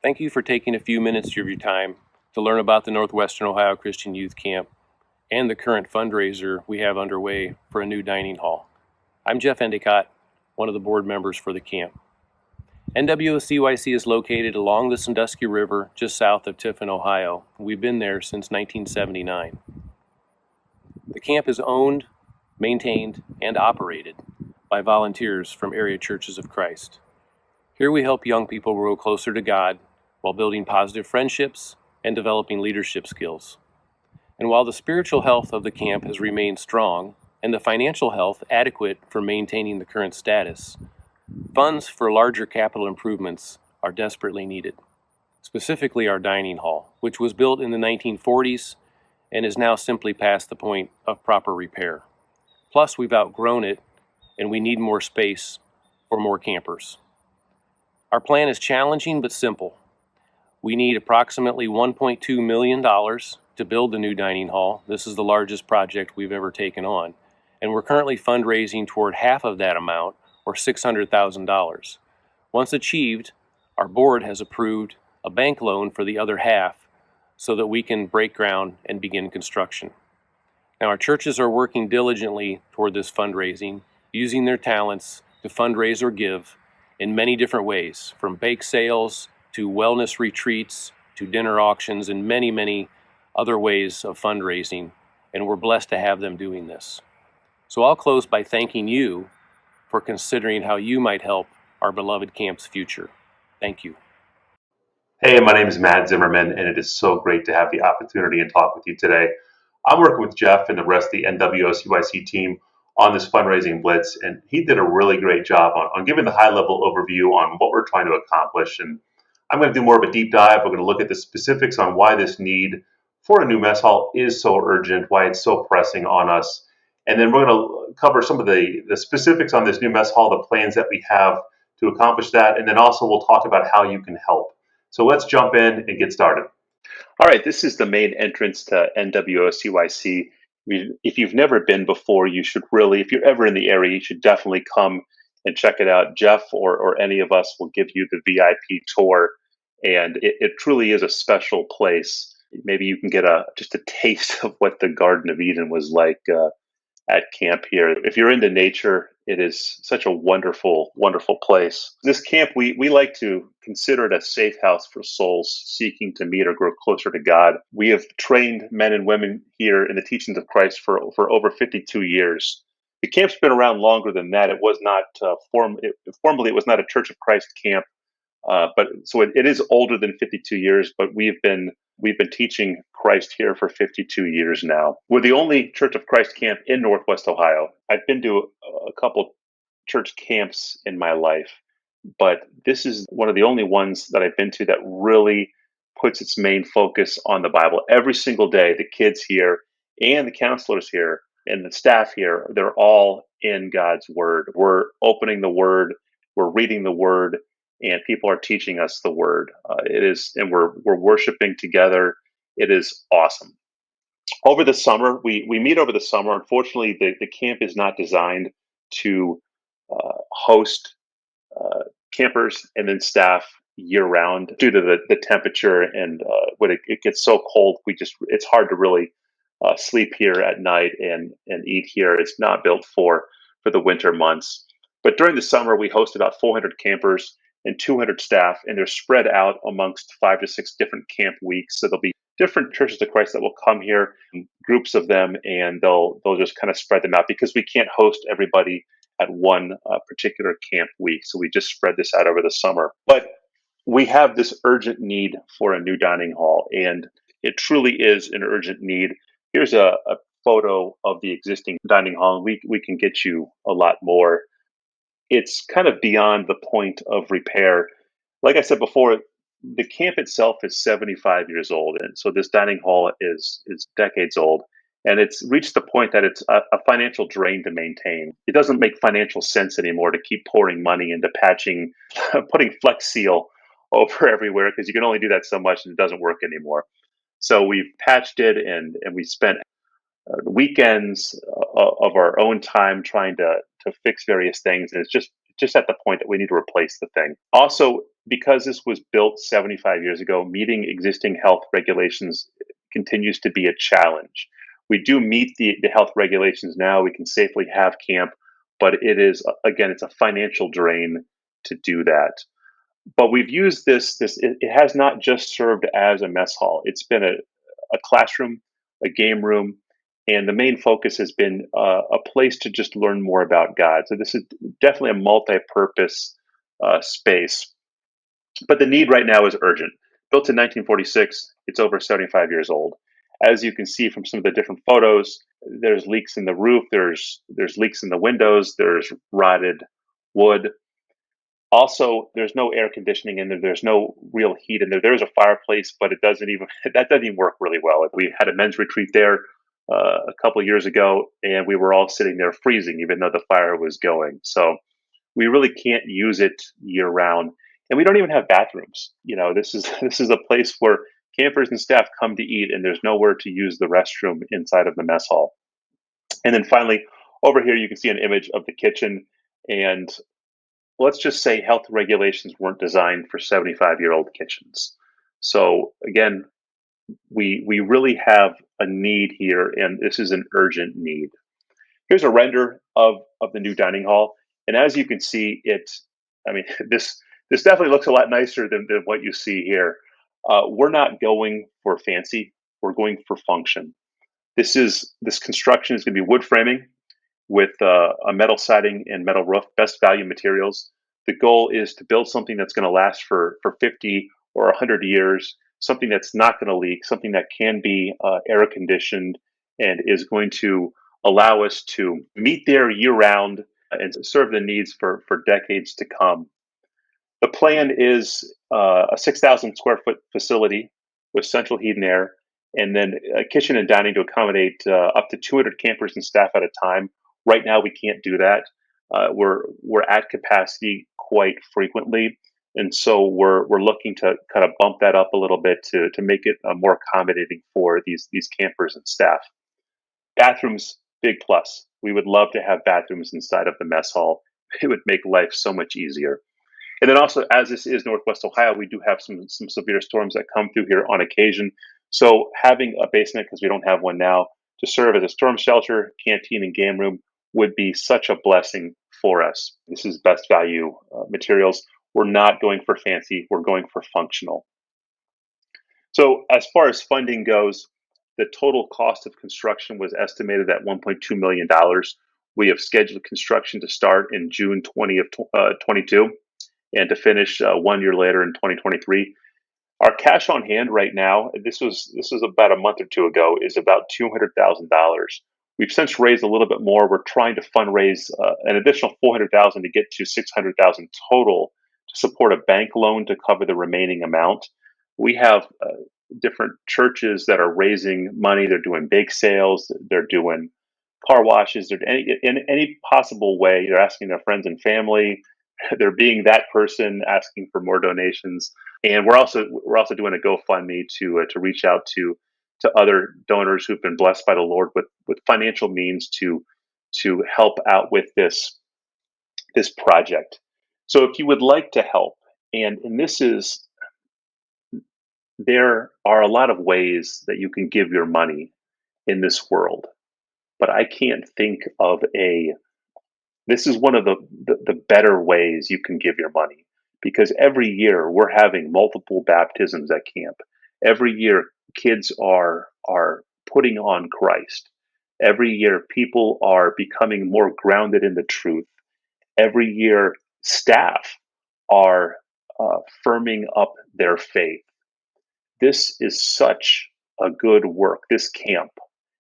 Thank you for taking a few minutes of your time to learn about the Northwestern Ohio Christian Youth Camp and the current fundraiser we have underway for a new dining hall. I'm Jeff Endicott, one of the board members for the camp. NWOCYC is located along the Sandusky River just south of Tiffin, Ohio. We've been there since 1979. The camp is owned, maintained, and operated by volunteers from area churches of Christ. Here we help young people grow closer to God while building positive friendships and developing leadership skills. And while the spiritual health of the camp has remained strong and the financial health adequate for maintaining the current status, funds for larger capital improvements are desperately needed, specifically our dining hall, which was built in the 1940s and is now simply past the point of proper repair. Plus, we've outgrown it and we need more space for more campers. Our plan is challenging but simple. We need approximately $1.2 million to build the new dining hall. This is the largest project we've ever taken on, and we're currently fundraising toward half of that amount, or $600,000. Once achieved, our board has approved a bank loan for the other half so that we can break ground and begin construction. Now, our churches are working diligently toward this fundraising, using their talents to fundraise or give in many different ways, from bake sales to wellness retreats to dinner auctions and many, many other ways of fundraising, and we're blessed to have them doing this. So I'll close by thanking you for considering how you might help our beloved camp's future. Thank you. Hey, my name is Matt Zimmerman, and it is so great to have the opportunity and talk with you today. I'm working with Jeff and the rest of the NWOCYC team on this fundraising blitz, and he did a really great job on giving the high-level overview on what we're trying to accomplish. And I'm going to do more of a deep dive. We're going to look at the specifics on why this need for a new mess hall is so urgent, why it's so pressing on us. And then we're going to cover some of the specifics on this new mess hall, the plans that we have to accomplish that, and then also we'll talk about how you can help. So let's jump in and get started. All right, this is the main entrance to NWOCYC. If you've never been before, you should really, if you're ever in the area, you should definitely come and check it out. Jeff or any of us will give you the VIP tour, and it truly is a special place. Maybe you can get just a taste of what the Garden of Eden was like at camp here. If you're into nature, it is such a wonderful, wonderful place. This camp, we like to consider it a safe house for souls seeking to meet or grow closer to God. We have trained men and women here in the teachings of Christ for over 52 years. The camp's been around longer than that. It was not formally, it was not a Church of Christ camp, but so it is older than 52 years. But we've been teaching Christ here for 52 years now. We're the only Church of Christ camp in Northwest Ohio. I've been to a couple church camps in my life, but this is one of the only ones that I've been to that really puts its main focus on the Bible. Every single day, the kids here and the counselors here and the staff here, they're all in God's Word. We're opening the Word, we're reading the Word, and people are teaching us the Word. And we're worshiping together. It is awesome. Over the summer, we meet over the summer. Unfortunately, the camp is not designed to host campers and then staff year round due to the temperature, and when it gets so cold, it's hard to really sleep here at night and eat here. It's not built for the winter months. But during the summer, we host about 400 campers and 200 staff, and they're spread out amongst 5 to 6 different camp weeks. So there'll be different churches of Christ that will come here, groups of them, and they'll just kind of spread them out because we can't host everybody at one particular camp week. So we just spread this out over the summer. But we have this urgent need for a new dining hall, and it truly is an urgent need. Here's a photo of the existing dining hall. We can get you a lot more. It's kind of beyond the point of repair. Like I said before, the camp itself is 75 years old, and so this dining hall is decades old, and it's reached the point that it's a financial drain to maintain. It doesn't make financial sense anymore to keep pouring money into patching, putting Flex Seal over everywhere, because you can only do that so much and it doesn't work anymore. So we've patched it, and we spent weekends of our own time trying to fix various things, and it's just at the point that we need to replace the thing. Also, because this was built 75 years ago, meeting existing health regulations continues to be a challenge. We do meet the health regulations now. We can safely have camp, but it is, again, it's a financial drain to do that. But we've used it has not just served as a mess hall. It's been a classroom, a game room, and the main focus has been a place to just learn more about God. So this is definitely a multi-purpose space. But the need right now is urgent. Built in 1946, it's over 75 years old. As you can see from some of the different photos, there's leaks in the roof, there's leaks in the windows, there's rotted wood. Also, there's no air conditioning in there. There's no real heat in there. There's a fireplace, but it doesn't even that doesn't even work really well. We had a men's retreat there a couple of years ago, and we were all sitting there freezing, even though the fire was going. So we really can't use it year round, and we don't even have bathrooms. This is this is a place where campers and staff come to eat, and there's nowhere to use the restroom inside of the mess hall. And then finally, over here you can see an image of the kitchen, and let's just say health regulations weren't designed for 75-year-old kitchens. So again, we really have a need here, and this is an urgent need. Here's a render of the new dining hall, and as you can see, I mean, this definitely looks a lot nicer than what you see here. We're not going for fancy; we're going for function. This construction is going to be wood framing with a metal siding and metal roof, best value materials. The goal is to build something that's going to last for 50 or 100 years, something that's not going to leak, something that can be air conditioned and is going to allow us to meet there year round and serve the needs for decades to come. The plan is a 6,000 square foot facility with central heat and air, and then a kitchen and dining to accommodate up to 200 campers and staff at a time. Right now, we can't do that. We're at capacity quite frequently, and so we're looking to kind of bump that up a little bit to make it more accommodating for these campers and staff. Bathrooms, big plus. We would love to have bathrooms inside of the mess hall. It would make life so much easier. And then also, as this is Northwest Ohio, we do have some severe storms that come through here on occasion. So having a basement, because we don't have one now, to serve as a storm shelter, canteen, and game room would be such a blessing for us. This is best value materials. We're not going for fancy, we're going for functional. So as far as funding goes, the total cost of construction was estimated at $1.2 million. We have scheduled construction to start in June 20 of 22 and to finish 1 year later in 2023. Our cash on hand right now, this was about a month or two ago, is about $200,000. We've since raised a little bit more. We're trying to fundraise an additional $400,000 to get to $600,000 total to support a bank loan to cover the remaining amount. We have different churches that are raising money. They're doing bake sales. They're doing car washes. They're in any possible way. They're asking their friends and family. They're being that person asking for more donations, and we're also doing a GoFundMe to reach out to other donors who've been blessed by the Lord with financial means to help out with this project. So if you would like to help, and this is, there are a lot of ways that you can give your money in this world, but I can't think of this is one of the better ways you can give your money, because every year we're having multiple baptisms at camp. Every year kids are putting on Christ. Every year people are becoming more grounded in the truth. Every year staff are firming up their faith. This is such a good work, this camp.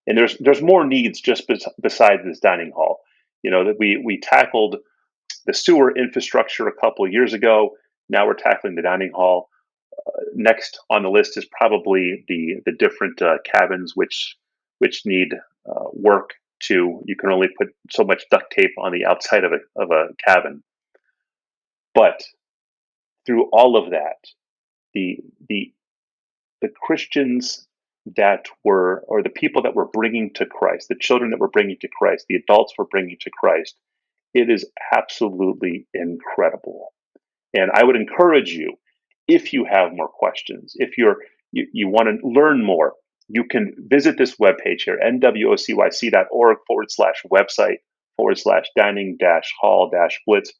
And there's more needs just besides this dining hall. That we tackled the sewer infrastructure a couple of years ago. Now we're tackling the dining hall. Next on the list is probably the different cabins which need work too. You can only put so much duct tape on the outside of a cabin. But through all of that, the Christians that were, or the people that we're bringing to Christ, the children that we're bringing to Christ, the adults we're bringing to Christ, it is absolutely incredible. And I would encourage you, if you have more questions, if you want to learn more, you can visit this webpage here, nwocyc.org/website/dining-hall-blitz/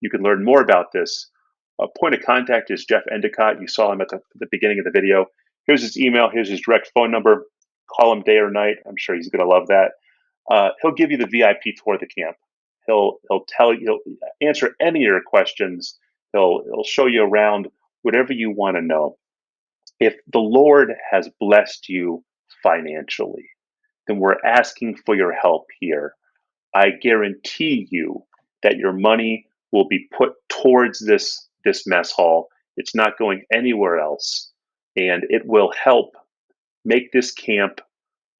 You can learn more about this. A point of contact is Jeff Endicott. You saw him at the beginning of the video. Here's his email. Here's his direct phone number. Call him day or night. I'm sure he's going to love that. He'll give you the VIP tour of the camp. He'll tell you. He'll answer any of your questions. He'll show you around, whatever you want to know. If the Lord has blessed you financially, then we're asking for your help here. I guarantee you that your money will be put towards this mess hall. It's not going anywhere else, and it will help make this camp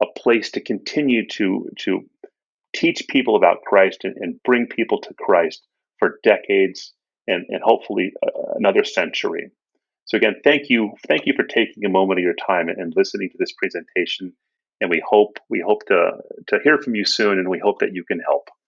a place to continue to teach people about Christ and bring people to Christ for decades and hopefully another century. So again, thank you for taking a moment of your time and listening to this presentation. And we hope to hear from you soon, and we hope that you can help.